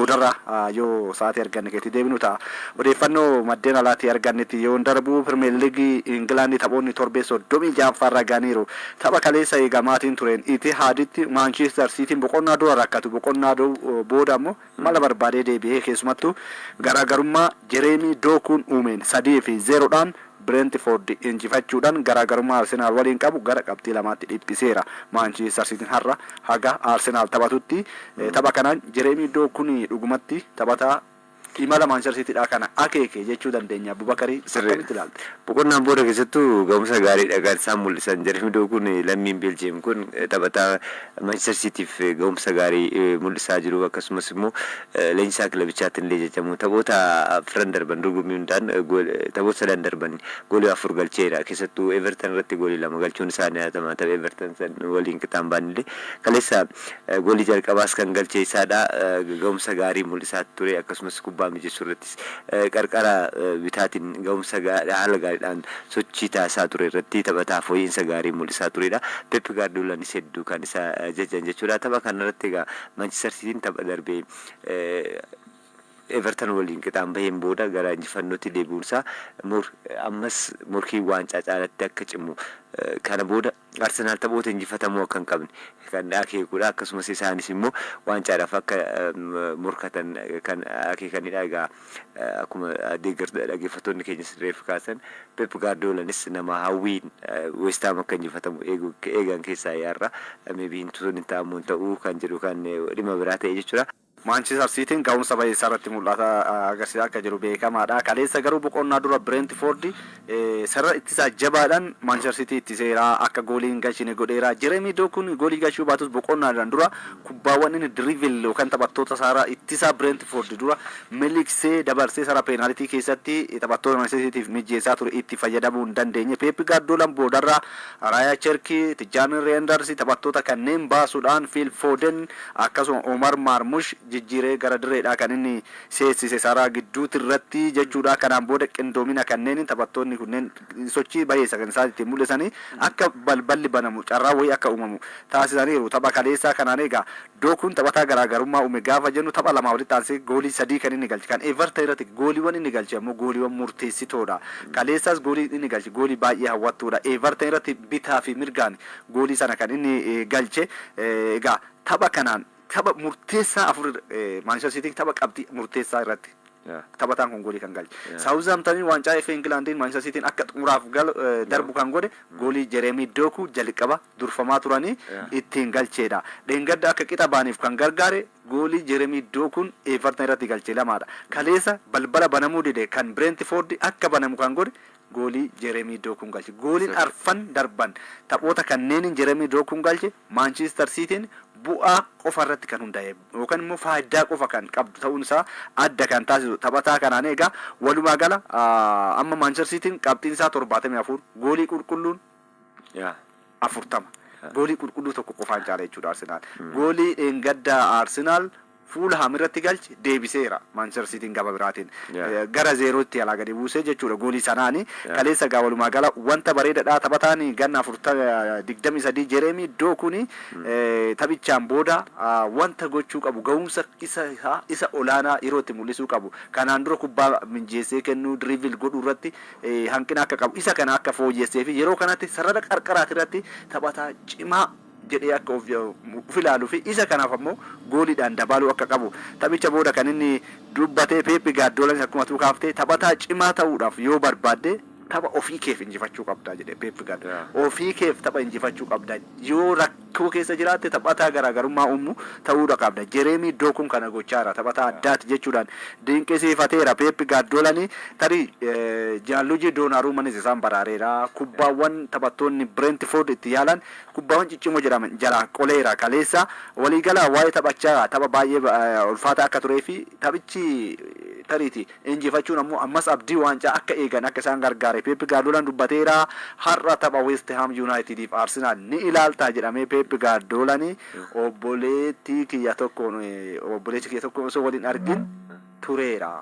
boodarra yoo sa'aatii arganne keetti deebinu ta'a. Odeeffannoo maddeen alaatii argannetti yoo darbuu Pirimeer Liigii Ingilaandii taphoonni torbee 36 ganiiru. Tapha kaleessa eegamaatiin tureen Itihaaditti Maanchiistar Siitiin boqonnaa dura rakkatu boqonnaa booda ammoo mala barbaadee deebi'ee keessumattuu garaagarummaa Jereemii Dookuun uumeen 3-0dhaan Brentford injifachuudhaan garaagarummaa Arsenaal waliin qabu gara qabxii 2tti dhiphiseera. Maanchiistar Siitiin har'a haga Arsenaal taphatutti tapha kanaan Jereemii Dookuun dhugumatti taphataa imala Manchester Cityidha kana akeeke jechuu dandeenya. Abubakarii akkamitti ilaalta? Boqonnaan booda keessattuu ga'umsa gaariidha kan isaan mul'isan. Jereemii Dookuun lammiin Beeljiyeem kun taphataa Manchester Cityf ga'umsa gaarii mul'isaa jiru. Akkasumas immoo leenjisaa kilabichaatti illee jechamu taphoota afran darban dorgommii hundaan taphoota 3 darban goolii 4 galcheera. Keessattuu Everton irratti goolii 2 galchuun isaanii yaadatamaa tapha Everton waliin qixaan baanillee kaleessa goolii jalqabaas kan galchee isaadha. Ga'umsa gaarii mul'isaa ture. Akkasumas kubbaa mijeessuurrattis qarqara bitaatiin ga'umsa haala gaariidhaan sochii taasisaa ture irratti taphataa fooyyinsa gaarii mul'isaa turedha. Pep Guardiolaanis hedduu kan isa jajjan jechuudha. Tapha kanarratti egaa Manchester Cityin tapha darbee Everton waliin qixaan baheen booda gara injifannootti deebi'uunsaa ammas morkii waancaa caalatti akka cimu kana booda Arsenaal taphoota injifatamuu akka hin qabne kan akeekudha. Akkasumas isaanis immoo waancaadhaaf akka morkatan kan akeekanidha. Egaa akkuma dhaggeeffattoonni keenya reef kaasan Pep Guardiolaanis nama hawwiin West Ham akka injifatamu eegan keessaa yaarra maybe hin ta'amuun ta'uu kan jedhu kan dhimma biraa ta'e jechuudha. Manchester Cityin ga'umsa baay'ee irratti mul'ata agarsiisaa akka jiru beekamaadha. Kaleessa garuu boqonnaa dura Brentford sarara ittisaa jabaadhaan Manchester City ittiseera akka goolii hin galchine godheera. Jereemii Dookuun goolii galchuu baatus boqonnaadhaan dura kubbaawwan inni dribble yookaan taphattoota sarara ittisaa Brentford dura miliksee dabarsee sarara peenaalitii keessatti taphattoota Manchester Cityf mijeessaa ture itti fayyadamuu hin dandeenye. Pep Guardiolaan boodarraa Raya Cherki, Tijaan Reenders taphattoota kanneen baasuudhaan Phil Foden akkasuma Omar Marmush jijjiiree gara direedha kan inni seensise saraa gidduutti irratti jechuudha. Kanaan booda qindoomina kanneen taphattoonni kunneen sochii baay'ee kan isaan ittiin mul'isanii akka balballi banamu carraa wayii akka uumamu taasisaniiru. Tapha kaleessaa kanaan egaa Dookuun taphataa garaagarummaa uume gaafa jennu tapha 2 walitti aansee goolii 3 kan inni galche. Kan Everton irratti gooliiwwan inni galche ammoo gooliiwwan murteessitoodha. Kaleessaas goolii inni galche goolii baay'ee hawwattuudha. Everton irratti bitaa fi mirgaan goolii sana kan inni galche. Egaa tapha kanaan tapha murteessaa afur Manchester City tapha qabdi murteessaa irratti taphataan kun goolii kan galche. Southampton waancaa FA Englandiin Manchester Cityin akka xumuraaf darbu kan godhe goolii Jereemii Dookuu jalqaba durfamaa turanii ittiin galcheedha. Dheengadda akka qixa baaniif kan gargaare goolii Jereemii Dookuun Everton irratti galche lamaadha. Kaleessa balbala banamuu dide kan Brentford akka banamu kan godhe goolii Jereemii Dookuun galche. Gooliin arfan darban taphoota kanneen Jereemii Dookuun galche Manchester Cityin bu'aa qofa irratti kan hundaa'e yookaan immoo faayidaa qofa kan qabdu ta'uun isaa adda kan taasisu taphataa kanaan egaa walumaa gala amma Manchester Cityin qabxiin isaa 74 goolii qulqulluun 40 goolii qulqulluu tokko qofaan caala jechuudha Arsenaal. Goolii dheengaddaa Arsenaal fuula hamirratti galche deebiseera Manchester Cityin gaba biraatiin gara 0tti alaa gadi buusee jechuudha goolii sanaani. Kaleessa gaa walumaa gala wanta bareedaadha taphataan ganna 23 Jereemii Dookuun taphichaan booda wanta gochuu qabu ga'umsa isa olaanaa yeroo itti mul'isuu qabu. Kanaan dura kubbaa minjeessee kennuu dribble godhuu irratti hanqina akka qabu isa kana akka fooyyessee fi yeroo kanatti sarara qarqaraati irratti taphataa cimaa jedhee akka of ilaaluu fi isa kanaaf ammoo gooliidhaan dabaluu akka qabu taphicha booda kan inni dubbatee Pep Guardiolaan akkuma tuu kaaftee taphataa cimaa ta'uudhaaf yoo barbaadde tapha ofii keef injifachuu qabda jedhe Pep Guardiolaan. Ofii keef tapha injifachuu qabda yoo rakkoo keessa jiraatte taphataa garaagarummaa uumu ta'uudha qabda. Jereemii Dookuun kana gochaara taphataa addaati jechuudhaan dinqisiifateera Pep Guardiolaan. Tarii Gianluigi Donnarummanis isaan baraareera. Kubbaawwan taphattoonni Brentford itti yaalan kubbaawwan ciccimoo jedhaman jala qoleera kaleessa. Waliigala waa'ee taphachaa tapha baay'ee ulfaata akka turee fi taphichi tariiti injifachuun ammoo ammas abdii waancaa akka eegan akka isaan gargaare Pep Guardiolaan dubbateera. Har'a tapha West Ham United fi Arsenal ni ilaaltaa jedhamee Pep Guardiolaan obboleettii kiyya tokkoon osoo waliin argin tureera.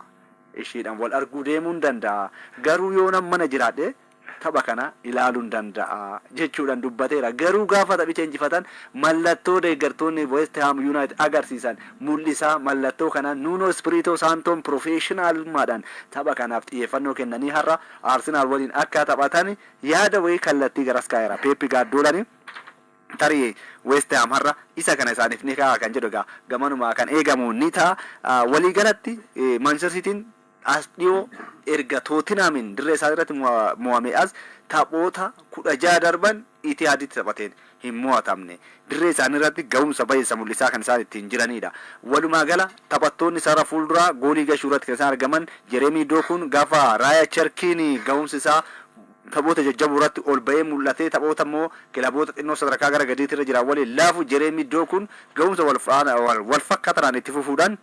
Ishiidhaan wal arguu deemuu danda'a. Garuu yoo nama mana jiraadhe tapha kana ilaaluun danda'a jechuudhaan dubbateera. Garuu gaafa taphicha injifatan mallattoo deeggartoonni West Ham United agarsiisan mul'isaa mallattoo kana Nuno Espirito Santoon professionaalummaadhaan tapha kanaaf xiyyeeffannoo kennanii har'a Arsenal waliin akka taphatan yaada wayii kallattii garas kaa'eera. Pep Guardiola tarii West Ham har'a isa kana isaaniif ni kaa'a kan jedhu egaa gamanuma kan eegamu ni ta'a. Waliigalatti Manchester Cityn as dhiyoo erga Tottenhamin dirree isaa irratti mo'ame as taphoota 16 darban Itihaaditti taphateen hin mo'atamne. Dirree isaanii irratti ga'umsa baay'isa mul'isaa kan isaan ittiin jiranidha. Walumaa gala taphattoonni sarara fuulduraa goolii gashuu irratti kan isaan argaman Jeremy Dokuun gaafa Raaya Cherkiin ga'umsi isaa taphoota jajjaboo irratti ol ba'ee mul'atee taphoota immoo kilaboota xinnoo sadarkaa gara gadiitti irra jiran waliin laafu Jeremy Dokuun ga'umsa wal fakkaatan itti fufuudhaan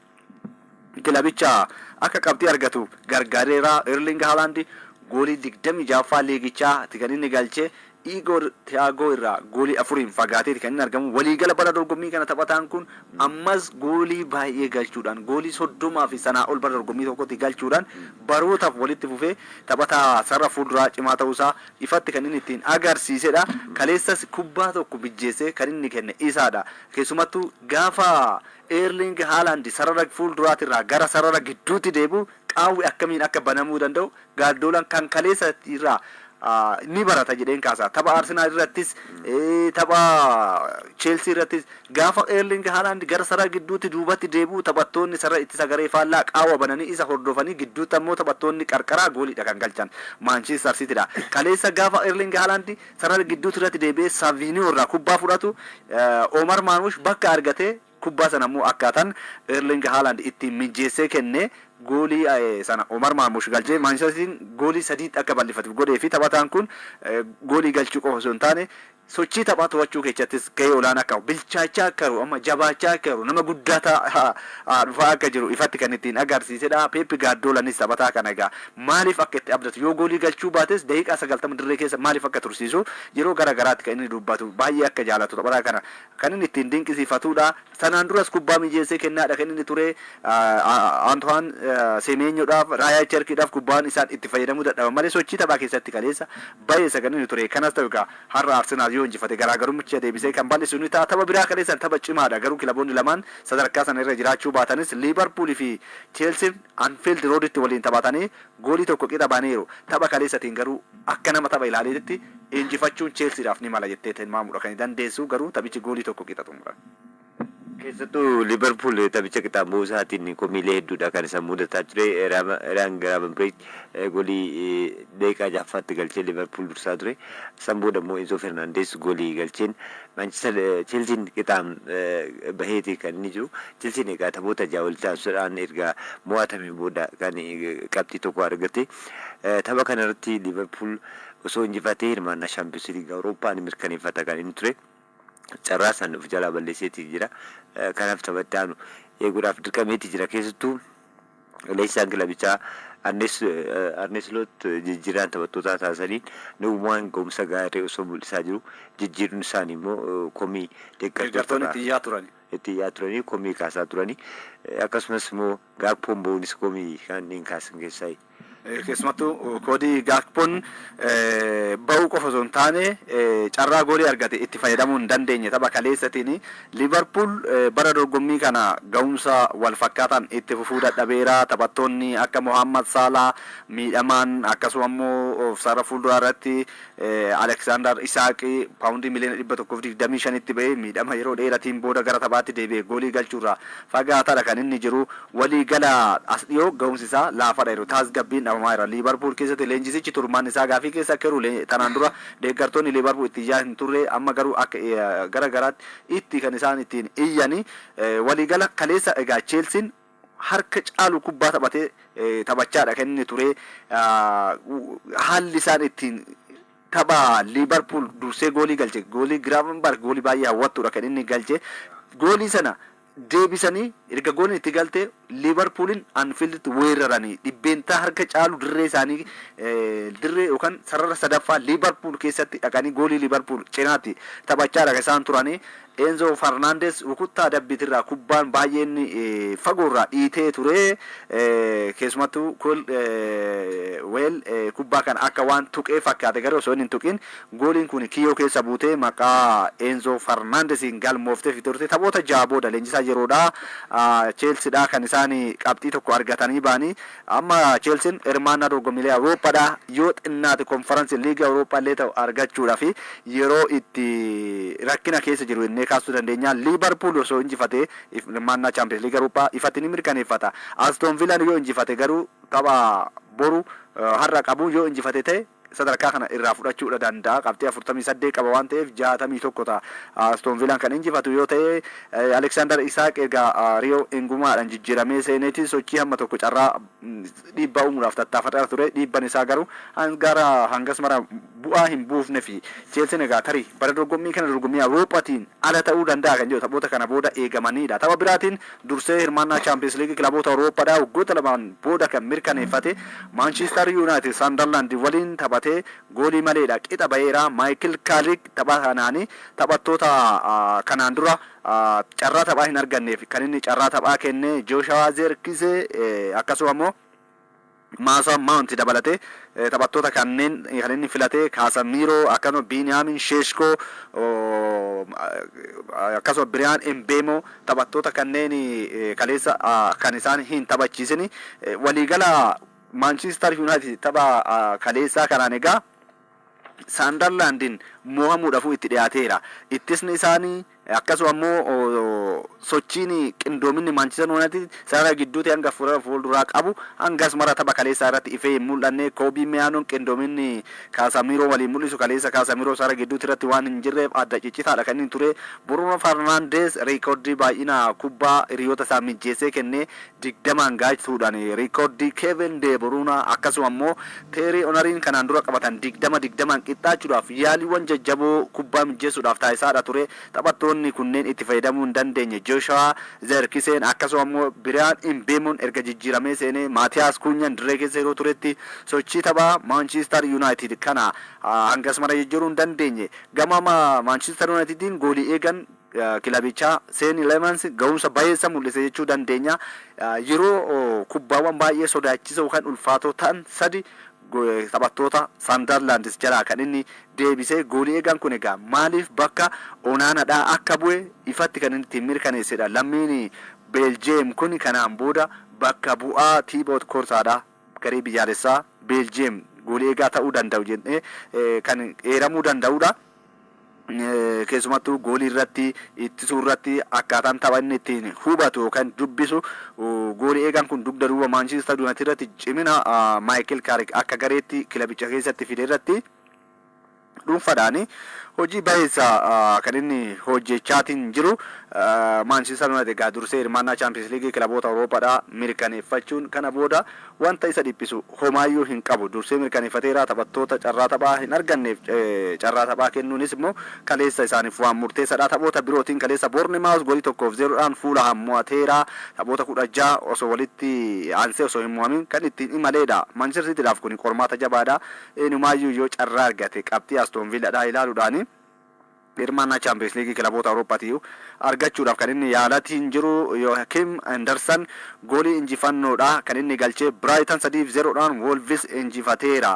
kilabicha akka qabxii argatu gargaareera. Erling Haaland goolii 26ffaa liigichaa kan inni galchee Igor Thiago irraa goolii 4 fagaateeti kan inni argamu. Waliigala bara dorgommii kana taphataan kun ammas goolii baay'ee galchuudhaan goolii 30 fi sanaa ol bara dorgommii tokkotti galchuudhaan barootaaf walitti fufee taphataa sarara fuulduraa cimaa ta'uusaa ifatti kan inni ittiin agarsiisedha. Kaleessas kubbaa tokko bijjeessee kan inni kenne isaadha. Keessumattuu gaafa Erling Haaland sarara fuulduraatirraa gara sarara gidduutti deebi'u qaawwi akkamiin akka banamuu danda'u Guardiolaan kan kaleessa irraa ni barata jedheen kaasa. Tapha Arsenal irrattis tapha Chelsea irrattis gaafa Erling Haaland gara sarara gidduutti duubatti deebi'u taphattoonni sarara ittisa garee faallaa qaawwa bananii isa hordofanii gidduutti ammoo taphattoonni qarqaraa gooliidha kan galchan Manchester Cityidha. Kaleessa gaafa Erling Haaland sarara gidduutti irratti deebi'ee Savinio irraa kubbaa fudhatu Omar Manush bakka argatee kubbaa sana ammoo akkaataan Erling Haaland ittiin mijeessee kenne goolii sana Omar Mamush galchee Manchester City goolii 3 akka bal'ifatu godhee fi taphataan kun goolii galchuu qofa osoo hin taane sochii taphaa to'achuu keessattis gahee olaanaa qabu. Bilchaachaa akka jiru amma jabaachaa akka jiru nama guddaa dhufaa akka jiru ifatti kan ittiin agarsiisedha. Pep Guardiolaanis taphataa kana egaa maaliif akka itti abdatu yoo goolii galchuu baates daqiiqaa 90 dirree keessa maaliif akka tursiisu yeroo gara garaatti kan inni dubbatu baay'ee akka jaalatu taphataa kana kan inni ittiin dinqisiifatudha. Sanaan duras kubbaa mijeessee kennaadha kan inni ture Antoine Semenyoodhaaf Raaya Cherkiidhaaf kubbaan isaan itti fayyadamuu dadhaban malee sochii taphaa keessatti kaleessa baay'ee kan inni ture. Kanas ta'u egaa har'a Arsenal yoo injifate garaagarummicha deebisee kan bal'isu ni ta'a. Tapha biraa kaleessan tapha cimaadha. Garuu kilaboonni lamaan sadarkaa sana irra jiraachuu baatanis Liverpool fi Chelsea Anfield Roaditti waliin taphatanii goolii tokko qixa baaniiru. Tapha kaleessatiin garuu akka nama tapha ilaaleetti injifachuun Chelseadhaaf ni mala jettee tilmaamuudha kan dandeessu. Garuu taphichi goolii tokko qixa xumura. Keessattuu Liverpool taphicha qixaaboo isaatiin komiilee hedduudha kan isaan mudataa ture. Ryan Gravenberch goolii daqiiqaa 6ffaatti galchee Liverpool dursaa ture. San booda immoo Enzo Fernandes goolii galcheen Manchester Chelsean qixaan baheeti kan inni jiru. Chelsean egaa taphoota ja'a walitti aansuudhaan erga mo'atamee booda kan qabxii tokko argate. Tapha kanarratti Liverpool osoo injifatee hirmaannaa Champions League Awurooppaa ni mirkaneeffata kan inni ture. Carraa san of jalaa balleesseetii jira. Kanaaf taphatti aanu eeguudhaaf dirqameetii jira. Keessattuu leessaan kilabichaa Arne Slot jijjiiraan taphattoota taasisaniin nuwwaan ga'umsa gaarii osoo mul'isaa jiru. Jijjiiruun isaanii immoo komii deeggartoonni itti iyyaa turanii komii kaasaa turanii akkasumas immoo Gaakpoon bo'uunis komii kan hin kaasan keessaa. Keessumattuu koodii Gaakpoon ba'uu qofa osoo hin taane carraa goolii argate itti fayyadamuu hin dandeenye tapha kaleessatiin Liverpool bara dorgommii kana ga'umsa wal fakkaataan itti fufuu dadhabeera. Taphattoonni akka Mohammad Salah miidhamaan akkasuma immoo sarara fuulduraa irratti Alexander Isak paawundii miliyoona 125tti ba'ee miidhama yeroo dheeratiin booda gara taphaatti deebi'ee goolii galchuurraa fagaataadha kan inni jiru. Walii gala as dhiyoo ga'umsi isaa laafadha yeroo taasgabbiin dhabamaa jira. Liverpool keessatti leenjisichi turmaan isaa gaafii keessa akka jiru tanaan dura deeggartoonni Liverpool itti iyyaa hin turre amma garuu akka gara garaatti itti kan isaan ittiin iyyani. Walii gala kaleessa egaa Chelsean harka caalu kubbaa taphatee taphachaadha kan inni ture. Haalli isaan ittiin tapha Liverpool dursee goolii galche goolii Gravenberch goolii baay'ee hawwattuudha kan inni galche. Goolii sana deebisanii erga gooliin itti galte Liverpoolin Anfielditti weeraranii dhibbeentaa harka caalu dirree isaanii dirree yookaan sarara sadaffaa Liverpool keessatti dhaqanii goolii Liverpool cinaatti taphachaadha kan isaan turanii. Enzo Fernandez rukuttaa dabbitirraa kubbaan baay'een fagoorraa dhiitee ture keessumattuu kubbaa kan akka waan tuqee fakkaate garuu osoo hin tuqin gooliin kun kiyyoo keessa buutee maqaa Enzo Fernandezin galmooftee fiturte taphoota ja'a booda leenjisaa yeroodha Chelseadha kan isaan qabxii tokko argatanii baanii amma Chelsean hirmaannaa dorgommiilee Awurooppaadha yoo xinnaate konferensi liiga Awurooppaa illee ta'u argachuudhaaf yeroo itti rakkina keessa jiru innee kaasuu dandeenya Liverpool osoo injifatee hirmaannaa Champions League Awurooppaa ifatti ni mirkaneeffata Aston Villa yoo injifate garuu tapha boru har'a qabu yoo injifate ta'e sadarkaa kana irraa fudhachuudha danda'a qabxii 48 qaba waan ta'eef 61 ta'a Aston Villa kan injifatu yoo ta'e Alexander Isak egaa Rio Engumaadhaan jijjiiramee seeneeti sochii hamma tokko carraa dhiibbaa uumuudhaaf tattaafataa ture dhiibban isaa garuu hangas mara bu'aa hin buufne fi Chelsea egaa tarii bara dorgommii kana dorgommii Awurooppaatiin ala ta'uu danda'a kan jedhu taphoota kana booda eegamanidha tapha biraatiin dursee hirmaannaa Champions League kilaboota Awurooppaadhaa waggoota lamaan booda kan mirkaneeffate Manchester United Sunderland waliin tapha goolii maleedha qixa baheera Michael Carrick tapha kanaanii taphattoota kanaan dura carraa taphaa hin arganneef kan inni carraa taphaa kenne Joshua Zirkzee akkasuma immoo Mason Mount dabalate taphattoota kanneen kan inni filate Casemiro akkasuma Benjamin Sesko akkasuma Brian Mbeumo taphattoota kanneen kaleessa kan isaan hin taphachiisini waliigala Manchester United tapha kaleessaa kanaan egaa Sunderlandin mo'amuudhaaf itti dhiyaateera ittisni isaanii akkasuma immoo sochiin qindoominni Manchester United sarara gidduutti hanga fuulduraa qabu hangas mara tapha kaleessaa irratti ifee hin mul'anne Kobe Meyanoon qindoominni Casemiro waliin mul'isu kaleessa Casemiro sarara gidduutti irratti waan hin jirreef adda ciccitaadha kan inni ture Bruno Fernandes reekoordii baay'ina kubbaa hiriyoota isaa mijjeessee kennee 20 gaachituudhaan reekoordii Kevin De Bruyne akkasuma immoo Thierry Henry kanaan dura qabatan 20 qixxaachuudhaaf yaaliiwwan jajjaboo kubbaa mijjeessuudhaaf taasisaadha ture taphattoonni kunneen itti fayyadamuu hin dandeenye Joshua Zirkzee akkasuma immoo Brian Mbeumoon erga jijjiiramee seenee Matthias Cunha dirree keessa yeroo turetti sochii taphaa Manchester United kana hangas mara jijjiiruu hin dandeenye gama Manchester Unitedin goolii eegan kilabichaa Sean Lemans ga'umsa baay'eessa mul'ise jechuu dandeenya yeroo kubbaawwan baay'ee sodaachisoo kan ulfaatoo ta'an sadi taphattoota Sunderland jalaa kan inni deebisee goolii eegan kun egaa maaliif bakka Onaanaadhaa akka bu'e ifatti kan inni ittiin mirkaneessedha lammiin Belgium kun kanaan booda bakka bu'aa Thibaut Courtoisdha garee biyyaalessaa Belgium goolii eegaa ta'uu danda'u jennee kan eeramuu danda'udha. Keessumattuu goolii irratti ittisuu irratti akkaataan tapha inni ittiin hubatu yookaan dubbisu goolii eegan kun dugda duuba Manchester United irratti cimina Michael Carrick akka gareetti kilabicha keessatti fide irratti dhuunfaadhaani hojii baay'eessa kan inni hojjechaatiin jiru Manchester United egaa dursee hirmaannaa Champions League kilaboota Awurooppaadhaa mirkaneeffachuun kana booda wanta isa dhiphisu homaayyuu hin qabu dursee mirkaneeffateera taphattoota carraa taphaa hin arganneef carraa taphaa kennuunis immoo kaleessa isaaniif waan murteessaadha taphoota birootiin kaleessa Bournemouth goolii 1-0dhaan Fulham mo'ateera taphoota 16 osoo walitti aansee osoo hin mo'amin kan ittiin imaleedha Manchester Cityidhaaf kun qormaata jabaadha eenyumaayyuu yoo carraa argate qabxii Aston Villaadhaa ilaaluudhaani hirmaannaa Champions League kilaboota Awurooppaatiif argachuudhaaf kan inni yaalatiin jiru Joachim Anderson goolii injifannoodha kan inni galchee Brighton 3-0dhaan Wolves injifateera.